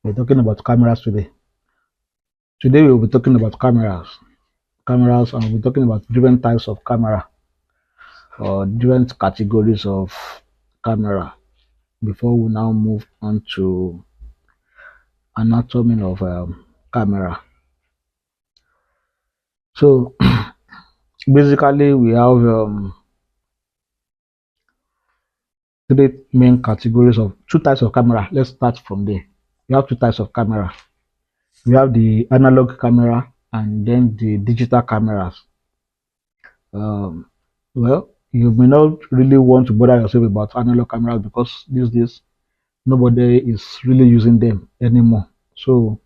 We're talking about cameras today. Today we'll be talking about cameras, and we'll be talking about different types of camera or different categories of camera before we now move on to anatomy of camera. So basically we have three main categories of two types of camera. Let's start from there. We have two types of camera. We have the analog camera and then the digital cameras. Um, well, you may not really want to bother yourself about analog cameras because these days nobody is really using them anymore. So,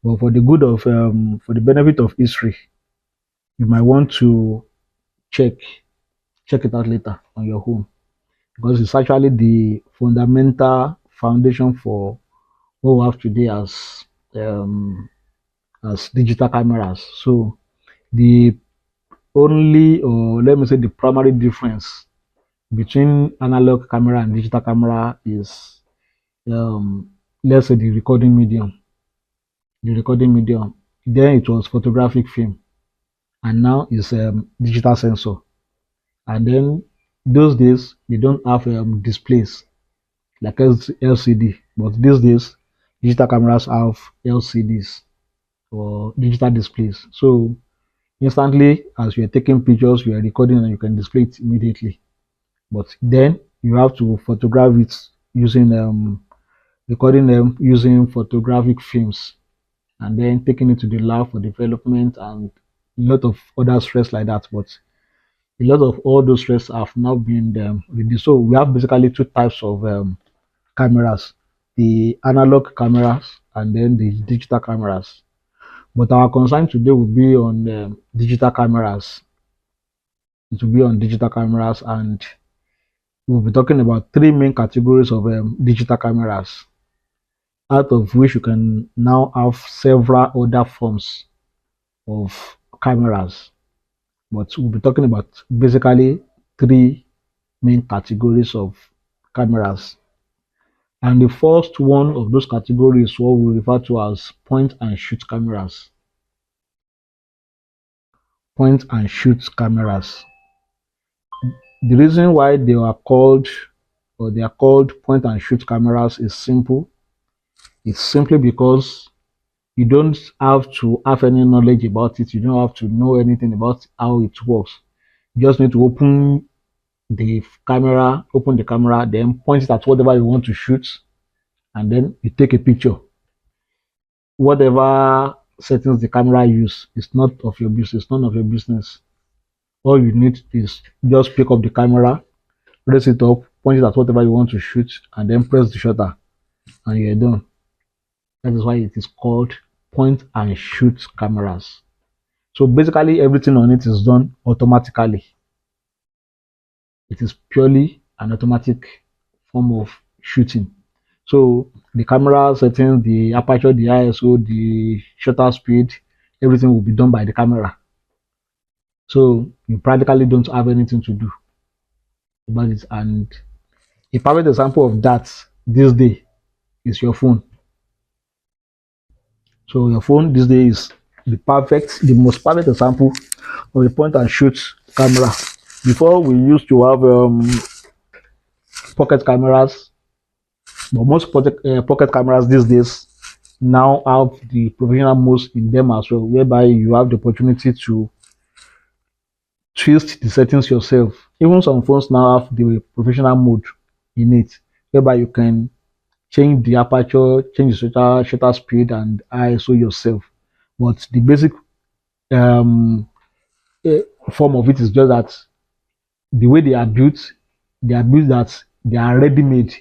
but for the good of for the benefit of history, you might want to check check it out later on your own because it's actually the fundamental foundation for what we have today um, as digital cameras. So the only, or let me say, the primary difference between analog camera and digital camera is, um, let's say, the recording medium. The recording medium. Then it was photographic film, and now it's digital sensor. And then those days they don't have displays like LCD, but these days digital cameras have LCDs or digital displays. So instantly, as you are taking pictures, you are recording, and you can display it immediately. But then you have to photograph it using recording them using photographic films, and then taking it to the lab for development and a lot of other stress like that. But a lot of all those stress have now been reduced. So we have basically two types of cameras: the analog cameras and then the digital cameras. But our concern today will be on digital cameras. It will be on digital cameras, and we'll be talking about three main categories of digital cameras, out of which you can now have several other forms of cameras. But we'll be talking about basically three main categories of cameras. And the first one of those categories is what we refer to as point and shoot cameras. Point and shoot cameras. The reason why they are called, or they are called point and shoot cameras, is simple. It's simply because you don't have to have any knowledge about it. You don't have to know anything about how it works. You just need to open the camera, then point it at whatever you want to shoot, and then you take a picture. Whatever settings the camera use is not of your business, none of your business. All you need is just pick up the camera, raise it up, point it at whatever you want to shoot, and then press the shutter, and you're done. That is why it is called point and shoot cameras. So basically everything on it is done automatically. It is purely an automatic form of shooting. So the camera settings, the aperture, the ISO, the shutter speed, everything will be done by the camera. So you practically don't have anything to do about it. And a perfect example of that this day is your phone. So your phone this day is the most perfect example of a point and shoot camera. Before, we used to have pocket cameras, but most pocket cameras these days now have the professional modes in them as well, whereby you have the opportunity to twist the settings yourself. Even some phones now have the professional mode in it, whereby you can change the aperture, change the shutter speed, and ISO yourself. But the basic um, form of it is just that the way they are built that they are ready made,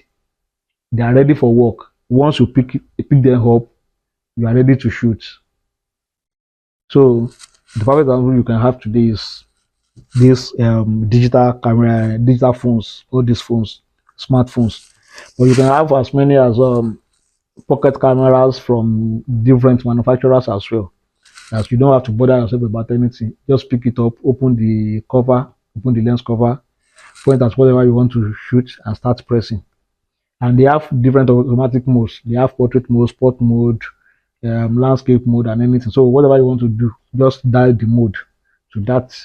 they are ready for work. Once you pick them up, you are ready to shoot. So the perfect example you can have today is this digital camera, digital phones, all these phones, smartphones. But you can have as many as pocket cameras from different manufacturers as well. As you don't have to bother yourself about anything. Just pick it up, open the cover, open the lens cover, point at whatever you want to shoot, and start pressing. and they have different automatic modes. They have portrait mode, sport mode, landscape mode, and anything. So whatever you want to do, just dial the mode to that.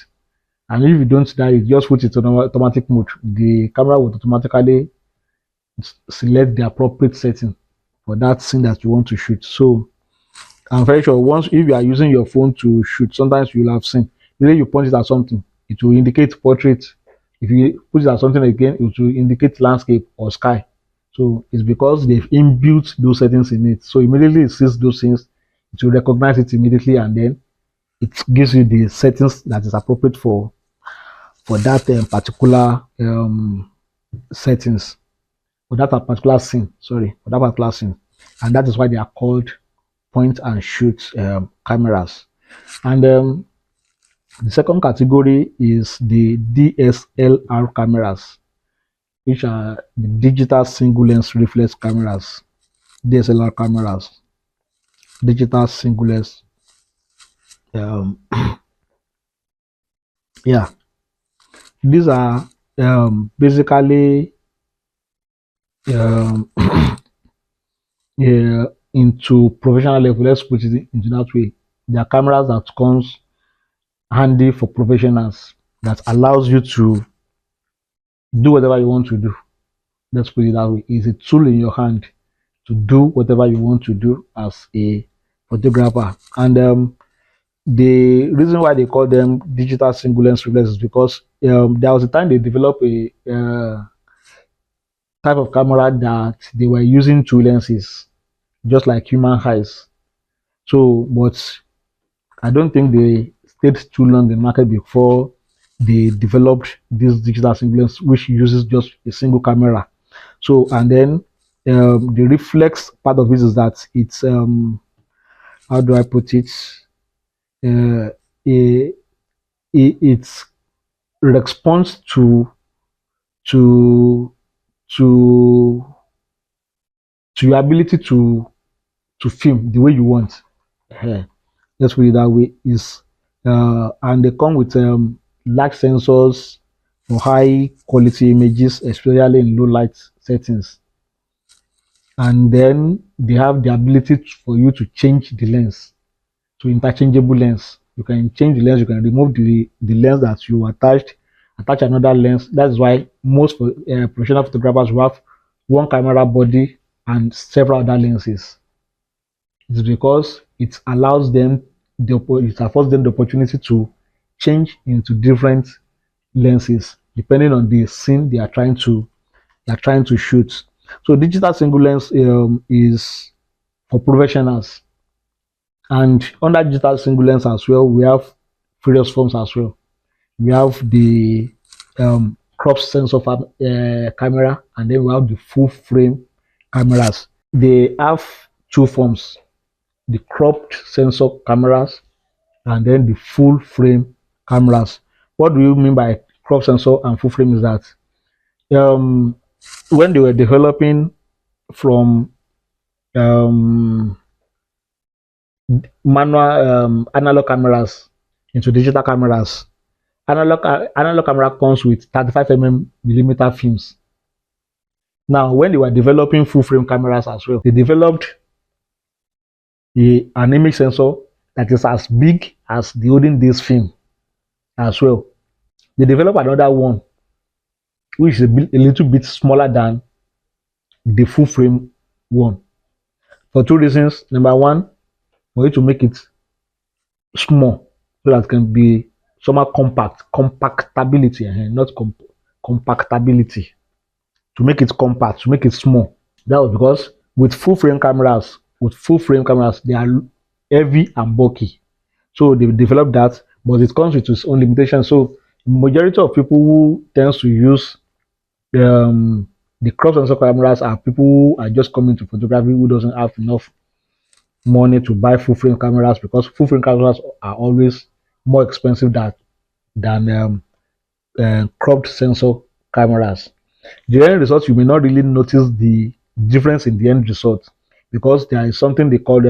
And if you don't dial it, just put it on automatic mode. The camera will automatically select the appropriate setting for that scene that you want to shoot. So I'm very sure once if you are using your phone to shoot, sometimes you'll have seen either you point it at something, it will indicate portrait. If you put it at something again, it will indicate landscape or sky. So it's because they've inbuilt those settings in it. So immediately it sees those things, it will recognize it immediately, and then it gives you the settings that is appropriate for that particular settings, for that particular scene. Sorry, for that particular scene, and that is why they are called point and shoot cameras. And the second category is the DSLR cameras, which are the digital single lens reflex cameras. DSLR cameras, digital single lens. Um, yeah, these are basically um, into professional level. Let's put it into that way. They are cameras that comes handy for professionals, that allows you to do whatever you want to do. Let's put it that way. It's a tool in your hand to do whatever you want to do as a photographer. And the reason why they call them digital single lens reflex is because there was a time they developed a type of camera that they were using two lenses, just like human eyes. So, but I don't think they stayed too long in the market before they developed this digital single lens, which uses just a single camera. So, and then the reflex part of it is that it's how do I put it? Uh, it, it's response to to to your ability to film the way you want. Let's put it that way. Is and they come with large sensors for high quality images, especially in low light settings. And then they have the ability for you to change the lens to interchangeable lens. You can change the lens, you can remove the lens that you attached, attach another lens. That's why most professional photographers will have one camera body and several other lenses. It's because it allows them it affords them the opportunity to change into different lenses depending on the scene they are trying to shoot. So digital single lens is for professionals, and under digital single lens as well, we have various forms as well. We have the crop sensor camera, and then we have the full frame cameras. They have two forms: the cropped sensor cameras and then the full frame cameras. What do you mean by crop sensor and full frame is that um, when they were developing from um, manual analog cameras into digital cameras, analog camera comes with 35 millimeter films. Now, when they were developing full frame cameras as well, they developed an image sensor that is as big as the olden days film as well. They developed another one which is a little bit smaller than the full frame one, for two reasons. Number one, for you to make it small so that it can be somehow compactability, not compactability, to make it compact, to make it small. That was because with full frame cameras, they are heavy and bulky. So they developed that, but it comes with its own limitations. So majority of people who tends to use the crop sensor cameras are people who are just coming to photography who doesn't have enough money to buy full frame cameras, because full frame cameras are always more expensive than cropped sensor cameras. The end result, you may not really notice the difference in the end result, because there is something they call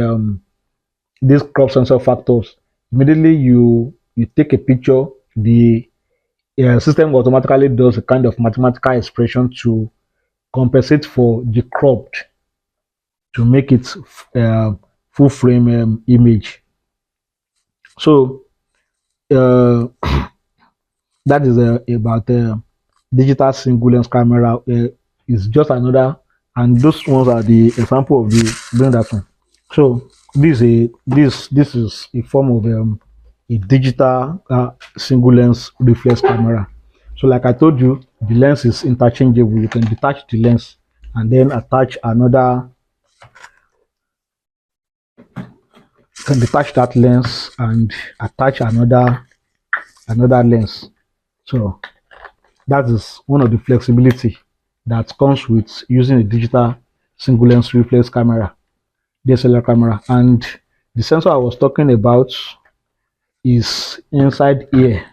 these crop sensor factors. Immediately you take a picture, the system automatically does a kind of mathematical expression to compensate for the cropped to make it full frame image. So uh, that is about digital single lens camera. Is just another, and those ones are the example of the doing that one. So this is a form of a digital single lens reflex camera. So like I told you, the lens is interchangeable. You can detach the lens and then attach another. You can detach that lens and attach another lens. So that is one of the flexibility that comes with using a digital single lens reflex camera, DSLR camera. And the sensor I was talking about is inside here.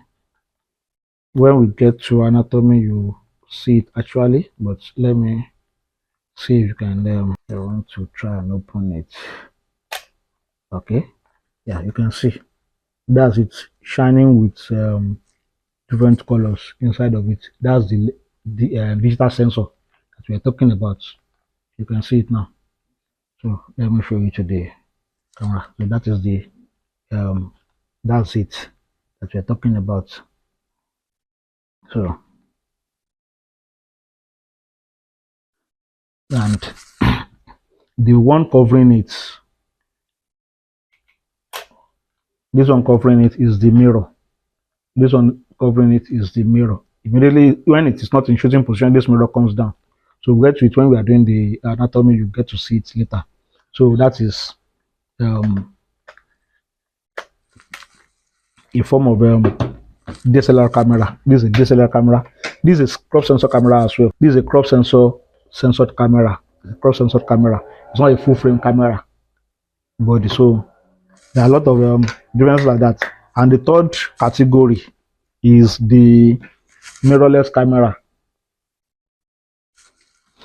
When we get to anatomy, you see it actually, but let me see if you can. I want to try and open it. Okay, yeah, you can see that's it shining with different colors inside of it. That's the digital sensor that we are talking about. You can see it now. So let me show you to the camera. So that is the um, that's it that we are talking about. So and the one covering it, this one covering it is the mirror. This one covering it is the mirror. Immediately when it is not in shooting position, this mirror comes down. So we get to it when we are doing the anatomy. You get to see it later. So that is um, a form of DSLR camera. This is a DSLR camera. This is crop sensor camera as well. This is a crop censored camera. A crop censored camera. It's not a full frame camera body. So there are a lot of differences like that. And the third category is the mirrorless camera.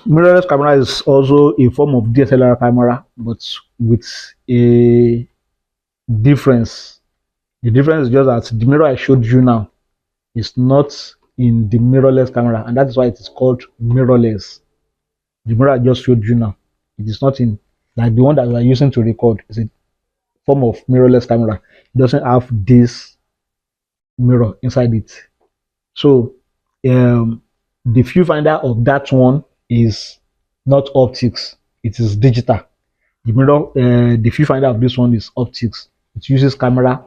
Mirrorless camera is also a form of DSLR camera, but with a difference. The difference is just that the mirror I showed you now is not in the mirrorless camera, and that is why it is called mirrorless. The mirror I just showed you now, it is not in, like the one that we are using to record is a form of mirrorless camera. It doesn't have this mirror inside it. So the viewfinder of that one is not optics, it is digital. The mirror, the viewfinder of this one is optics. It uses camera,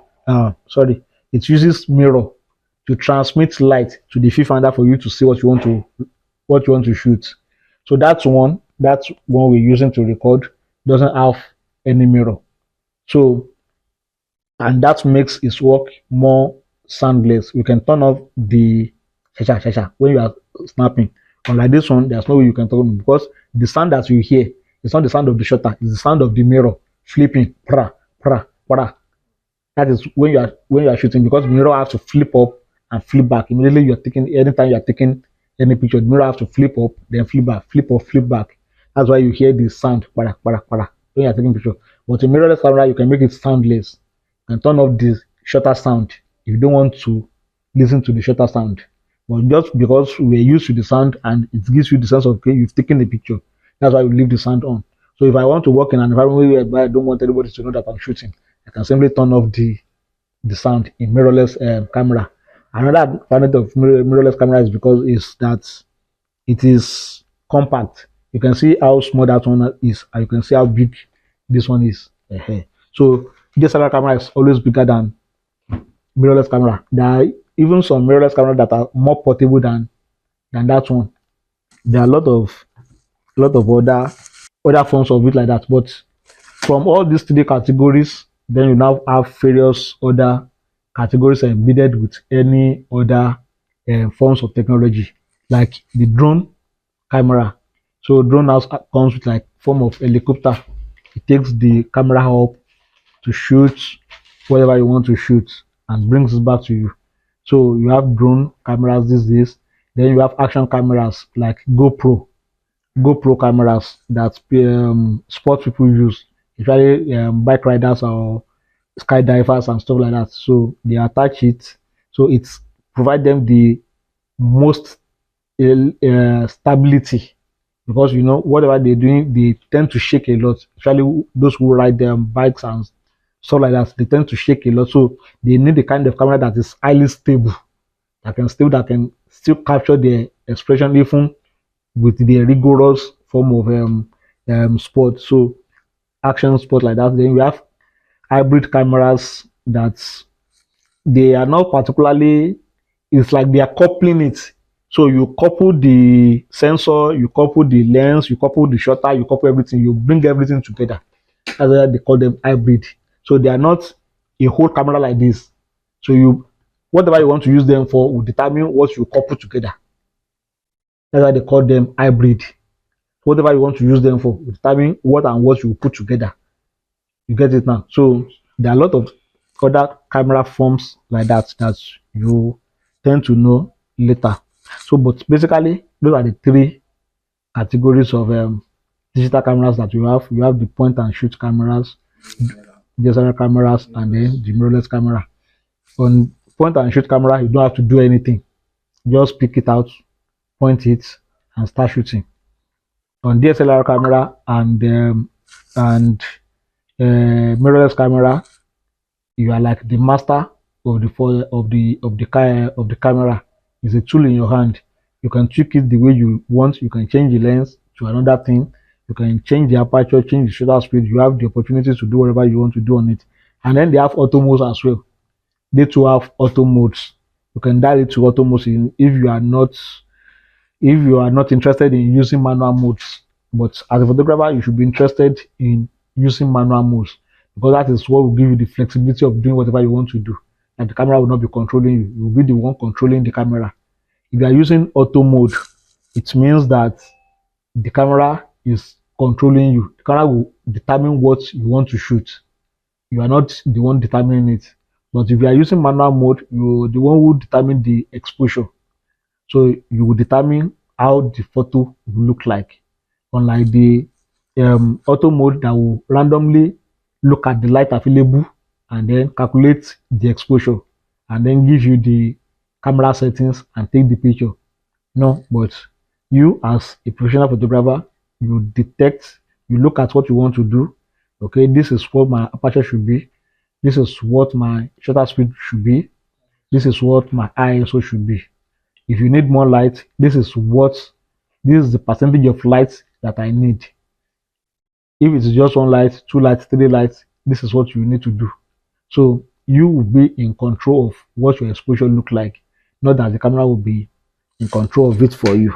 it uses mirror to transmit light to the viewfinder for you to see what you want to shoot. So that's one we're using to record, doesn't have any mirror. So and that makes its work more soundless. We can turn off the shasha when you are snapping. Unlike this one, there's no way you can turn it because the sound that you hear is not the sound of the shutter, it's the sound of the mirror flipping. Pra, pra, pra. That is when you are shooting because the mirror has to flip up and flip back. Immediately you're taking anytime you're taking any picture, the mirror has to flip up, then flip back, flip up, flip back. That's why you hear the sound para, para, para when you're taking picture. But in mirrorless camera, you can make it soundless and turn off the shutter sound if you don't want to listen to the shutter sound. But just because we're used to the sound and it gives you the sense of okay, you've taken the picture, that's why we leave the sound on. So if I want to work in an environment where I don't want anybody to know that I'm shooting, I can simply turn off the sound in mirrorless camera. Another advantage of mirrorless camera is because is that it is compact. You can see how small that one is, and you can see how big this one is. So DSLR camera is always bigger than mirrorless camera. There are even some mirrorless cameras that are more portable than that one. There are a lot of other forms of it like that. But from all these three categories, then you now have various other categories embedded with any other forms of technology, like the drone camera. So drone now comes with like form of helicopter. It takes the camera up to shoot whatever you want to shoot and brings it back to you. So you have drone cameras these days. Then you have action cameras like GoPro cameras that sport people use, especially bike riders or skydivers and stuff like that. So they attach it, so it's provide them the most stability because you know whatever they're doing, they tend to shake a lot. Especially those who ride their bikes and stuff like that, they tend to shake a lot. So they need the kind of camera that is highly stable, that can still capture the expression even with the rigorous form of sport. So action sport like that. Then we have hybrid cameras that they are not particularly, it's like they are coupling it. So you couple the sensor, you couple the lens, you couple the shutter, you couple everything, you bring everything together. That's why they call them hybrid. So they are not a whole camera like this. So you, whatever you want to use them for will determine what you couple together. That's why they call them hybrid. Whatever you want to use them for will determine what and what you put together. You get it now. So there are a lot of other camera forms like that you tend to know later. So, but basically, those are the three categories of digital cameras that you have. You have the point and shoot cameras, DSLR cameras, and then the mirrorless camera. On point and shoot camera, you don't have to do anything. Just pick it out, point it, and start shooting. On DSLR camera and mirrorless camera, you are like the master of the camera. It's a tool in your hand. You can tweak it the way you want. You can change the lens to another thing. You can change the aperture, change the shutter speed. You have the opportunity to do whatever you want to do on it. And then they have auto modes as well. They too have auto modes. You can dial it to auto modes if you are not interested in using manual modes. But as a photographer, you should be interested in using manual modes, because that is what will give you the flexibility of doing whatever you want to do. And the camera will not be controlling you. You will be the one controlling the camera. If you are using auto mode, it means that the camera is controlling you. The camera will determine what you want to shoot. You are not the one determining it. But if you are using manual mode, you're the one who determine the exposure. So you will determine how the photo will look like. Unlike the auto mode that will randomly look at the light available and then calculate the exposure and then give you the camera settings and take the picture. No, but you as a professional photographer, you look at what you want to do. Okay, this is what my aperture should be. This is what my shutter speed should be. This is what my ISO should be. If you need more light, this is the percentage of light that I need. If it's just one light, two lights, three lights, this is what you need to do. So you will be in control of what your exposure look like, not that the camera will be in control of it for you.